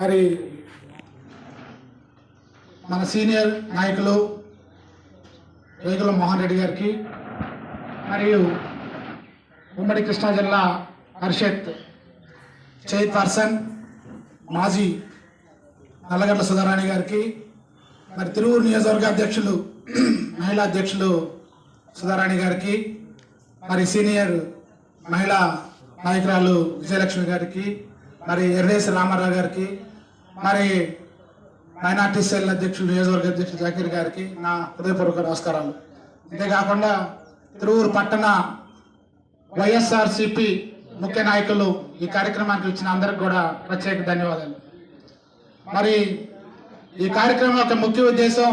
మరి మన సీనియర్ నాయకులు వేగుల మోహన్ రెడ్డి గారికి మరియు ఉమ్మడి కృష్ణా జిల్లా పరిషత్ చైర్పర్సన్ మాజీ నల్లగడ్డ సుధారాణి గారికి, మరి తిరువూరు నియోజకవర్గ అధ్యక్షులు మహిళా అధ్యక్షులు సుధారాణి గారికి, మరి సీనియర్ మహిళా నాయకురాలు విజయలక్ష్మి గారికి, మరి ఎర్రేసి రామారావు గారికి, మరి మైనార్టీ సెల్ అధ్యక్షులు నియోజకవర్గ అధ్యక్షులు జాకీర్ గారికి నా హృదయపూర్వక నమస్కారాలు. అంతేకాకుండా తిరువూరు పట్టణ వైఎస్ఆర్సిపి ముఖ్య నాయకులు ఈ కార్యక్రమానికి ఇచ్చిన అందరికి కూడా ప్రత్యేక ధన్యవాదాలు. మరి ఈ కార్యక్రమం యొక్క ముఖ్య ఉద్దేశం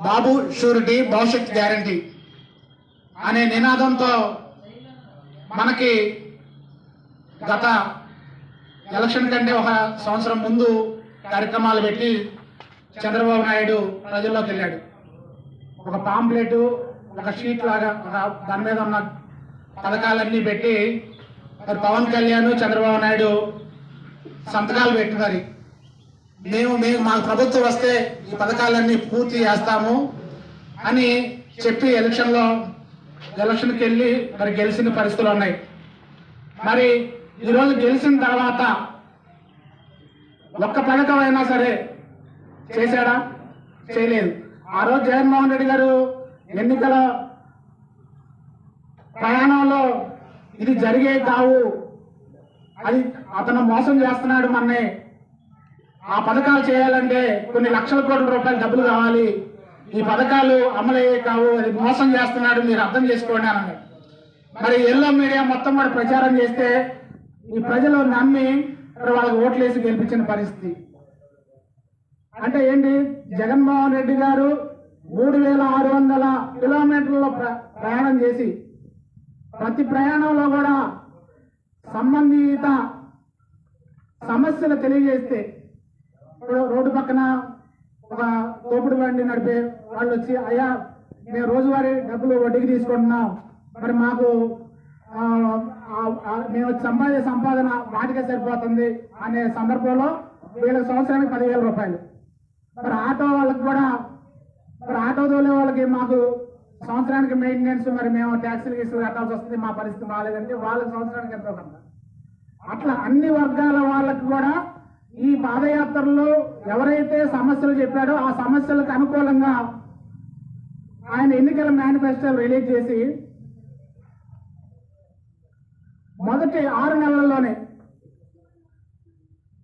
బాబు షూరిటీ భవిష్యత్ గ్యారంటీ అనే నినాదంతో మనకి గత ఎలక్షన్ కంటే ఒక సంవత్సరం ముందు కార్యక్రమాలు పెట్టి చంద్రబాబు నాయుడు ప్రజల్లోకి వెళ్ళాడు. ఒక పాంప్లెట్, ఒక షీట్ లాగా దాని మీద ఉన్న పథకాలన్నీ పెట్టి మరి పవన్ కళ్యాణ్ చంద్రబాబు నాయుడు సంతకాలు పెట్టున్నారు. మేము మాకు ప్రభుత్వం వస్తే ఈ పథకాలన్నీ పూర్తి చేస్తాము అని చెప్పి ఎలక్షన్కి వెళ్ళి మరి గెలిచిన పరిస్థితులు ఉన్నాయి. మరి ఈరోజు గెలిచిన తర్వాత ఒక్క పథకం అయినా సరే చేశాడా? చేయలేదు. ఆ రోజు జగన్మోహన్ రెడ్డి గారు ఎన్నికల ప్రయాణంలో ఇది జరిగే కావు, అది అతను మోసం చేస్తున్నాడు, మనని ఆ పథకాలు చేయాలంటే కొన్ని లక్షల కోట్ల రూపాయలు డబ్బులు కావాలి, ఈ పథకాలు అమలయ్యే కావు, అది మోసం చేస్తున్నాడు, మీరు అర్థం చేసుకోండి అని. మరి ఎల్లో మీడియా మొత్తం కూడా ప్రచారం చేస్తే ఈ ప్రజలు నమ్మి వాళ్ళకి ఓట్లు వేసి గెలిపించిన పరిస్థితి. అంటే ఏంటి? జగన్మోహన్ రెడ్డి గారు 3600 కిలోమీటర్ల ప్రయాణం చేసి ప్రతి ప్రయాణంలో కూడా సంబంధిత సమస్యలు తెలియజేస్తే, ఇప్పుడు రోడ్డు పక్కన ఒక తోపుడు బండి నడిపే వాళ్ళు వచ్చి, అయ్యా మేము రోజువారీ డబ్బులు వడ్డీకి తీసుకుంటున్నాం, మరి మాకు మేము సంపాదన వాటికే సరిపోతుంది అనే సందర్భంలో వీళ్ళకి సంవత్సరానికి 10,000 రూపాయలు. మరి ఆటో వాళ్ళకి కూడా, మరి ఆటో తోలే వాళ్ళకి మాకు సంవత్సరానికి మెయింటెనెన్స్, మరి మేము ట్యాక్సీలు గీసులు కట్టాల్సి వస్తుంది, మా పరిస్థితి బాగాలేదంటే వాళ్ళకి సంవత్సరానికి ఎంతో కొంత. అట్లా అన్ని వర్గాల వాళ్ళకి కూడా ఈ పాదయాత్రలో ఎవరైతే సమస్యలు చెప్పాడో ఆ సమస్యలకు అనుకూలంగా ఆయన ఎన్నికల మేనిఫెస్టోలు రిలీజ్ చేసి మొదటి 6 నెలల్లోనే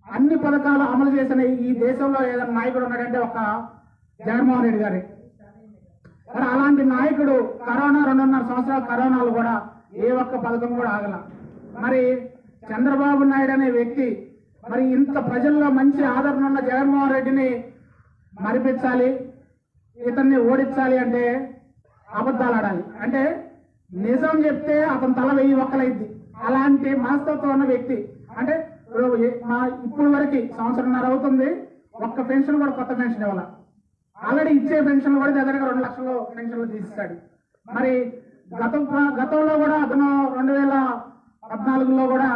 అన్ని పథకాలు అమలు చేసిన ఈ దేశంలో ఏదైనా నాయకుడు ఉన్నాడంటే ఒక జగన్మోహన్ రెడ్డి గారి. మరి అలాంటి నాయకుడు కరోనా 2.5 సంవత్సరాల కరోనాలు కూడా ఏ ఒక్క పథకం కూడా ఆగల. మరి చంద్రబాబు నాయుడు అనే వ్యక్తి మరి ఇంత ప్రజల్లో మంచి ఆదరణ ఉన్న జగన్మోహన్ రెడ్డిని మరిపించాలి, ఇతన్ని ఓడించాలి అంటే అబద్ధాలు ఆడాలి. అంటే నిజం చెప్తే అతని తల 1000 ఒక్కలైద్ది. అలాంటి మనస్తత్వం ఉన్న వ్యక్తి. అంటే ఇప్పుడు వరకు 1.5 సంవత్సరం అవుతుంది, ఒక్క పెన్షన్ కూడా కొత్త పెన్షన్ ఇవ్వాలి. ఆల్రెడీ ఇచ్చే పెన్షన్ కూడా దగ్గరగా 2 లక్షల పెన్షన్లు తీసిస్తాడు. మరి గతంలో కూడా అతను 2014లో కూడా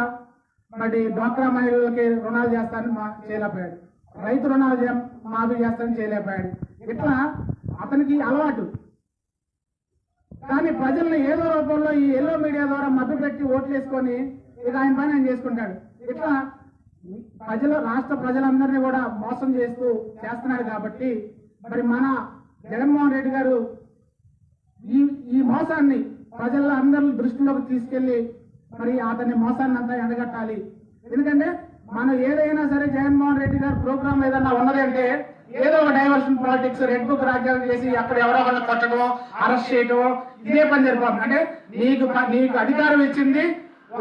మరి డ్వాక్రా మహిళలకి రుణాలు చేస్తానని చేయలేకపోయాడు, రైతు రుణాలు మాఫీ చేస్తానని చేయలేకపోయాడు. ఇట్లా అతనికి అలవాటు. కానీ ప్రజల్ని ఏదో రూపంలో ఈ ఎల్లో మీడియా ద్వారా మభ్యపెట్టి ఓట్లు వేసుకొని ఇక ఆయన పని ఆయన చేసుకుంటాడు. ఇట్లా రాష్ట్ర ప్రజలందరినీ కూడా మోసం చేస్తున్నాడు. కాబట్టి మరి మన జగన్మోహన్ రెడ్డి గారు ఈ మోసాన్ని ప్రజల అందరి దృష్టిలోకి తీసుకెళ్లి మరి అతని మోసాన్ని అంతా ఎండగట్టాలి. ఎందుకంటే మనం ఏదైనా సరే జగన్మోహన్ రెడ్డి గారు ప్రోగ్రామ్ ఏదన్నా ఉన్నది అంటే ఏదో ఒక డైవర్షన్ పాలిటిక్స్, రెడ్ బుక్ రాజ్యాలు చేసి అక్కడ ఎవరో వాళ్ళని కొట్టడం, అరెస్ట్ చేయడం, ఇదే పని జరిపోతుంది. అంటే నీకు అధికారం ఇచ్చింది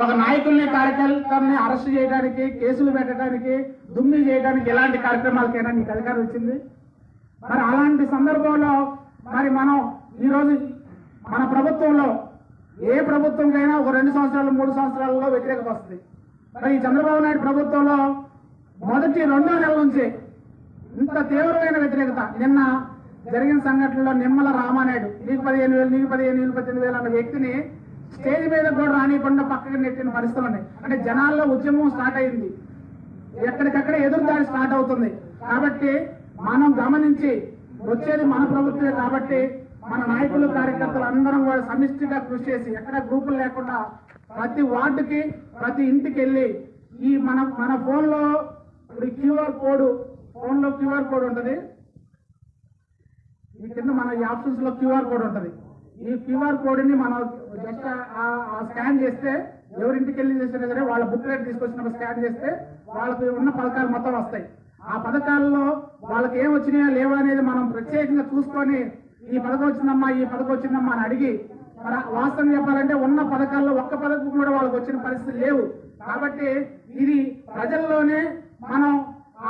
ఒక నాయకుల్ని, కార్యకర్తల్ని అరెస్ట్ చేయడానికి, కేసులు పెట్టడానికి, దుమ్మి చేయడానికి, ఎలాంటి కార్యక్రమాలకైనా నీకు అధికారం ఇచ్చింది. మరి అలాంటి సందర్భంలో మరి మనం ఈరోజు మన ప్రభుత్వంలో ఏ ప్రభుత్వంకైనా ఒక 2 సంవత్సరాలు 3 సంవత్సరాలలో వ్యతిరేకత వస్తుంది. మరి ఈ చంద్రబాబు నాయుడు ప్రభుత్వంలో మొదటి 2వ నెల నుంచి ఇంత తీవ్రమైన వ్యతిరేకత. నిన్న జరిగిన సంఘటనలో నిమ్మల రామానాయుడు నీకు 15,000 నీకు 15,000 18,000 అన్న వ్యక్తిని స్టేజ్ మీద కూడా రానికుండా పక్కకి నెట్టిన పరిస్థితులు ఉన్నాయి. అంటే జనాల్లో ఉద్యమం స్టార్ట్ అయింది. ఎక్కడికక్కడ ఎదురుదాడి స్టార్ట్ అవుతుంది. కాబట్టి మనం గమనించి వచ్చేది మన ప్రభుత్వమే కాబట్టి మన నాయకులు కార్యకర్తలు అందరం కూడా సమిష్టిగా కృషి చేసి ఎక్కడ గ్రూపులు లేకుండా ప్రతి వార్డుకి ప్రతి ఇంటికి వెళ్ళి ఈ మన ఫోన్లో ఇప్పుడు క్యూఆర్ కోడ్ ఉంటుంది. ఈ కింద మన ఆప్షన్స్ లో క్యూఆర్ కోడ్ ఉంటుంది. ఈ క్యూఆర్ కోడ్ ని మనం జస్ట్ స్కాన్ చేస్తే ఎవరింటికి వెళ్ళి చేసినా సరే వాళ్ళ బుక్లెట్ తీసుకొచ్చినప్పుడు స్కాన్ చేస్తే వాళ్ళకి ఉన్న పథకాలు మొత్తం వస్తాయి. ఆ పథకాల్లో వాళ్ళకి ఏం వచ్చినాయా లేవా అనేది మనం ప్రత్యేకంగా చూసుకొని ఈ పథకం వచ్చిందమ్మా అని అడిగి వాస్తవం చెప్పాలంటే ఉన్న పథకాల్లో ఒక్క పథకం కూడా వాళ్ళకి వచ్చిన పరిస్థితి లేవు. కాబట్టి ఇది ప్రజల్లోనే మనం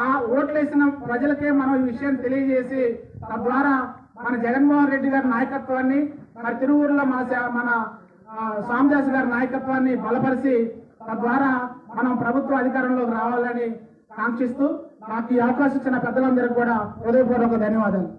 ఆ ఓట్లేసిన ప్రజలకే మనం ఈ విషయాన్ని తెలియజేసి తద్వారా మన జగన్మోహన్ రెడ్డి గారి నాయకత్వాన్ని మరి తిరువూరులో మన సామదాస్ గారి నాయకత్వాన్ని బలపరిచి తద్వారా మనం ప్రభుత్వ అధికారంలోకి రావాలని కాంక్షిస్తూ నాకు ఈ అవకాశం ఇచ్చిన పెద్దలందరికీ కూడా హృదయపూర్వక ధన్యవాదాలు.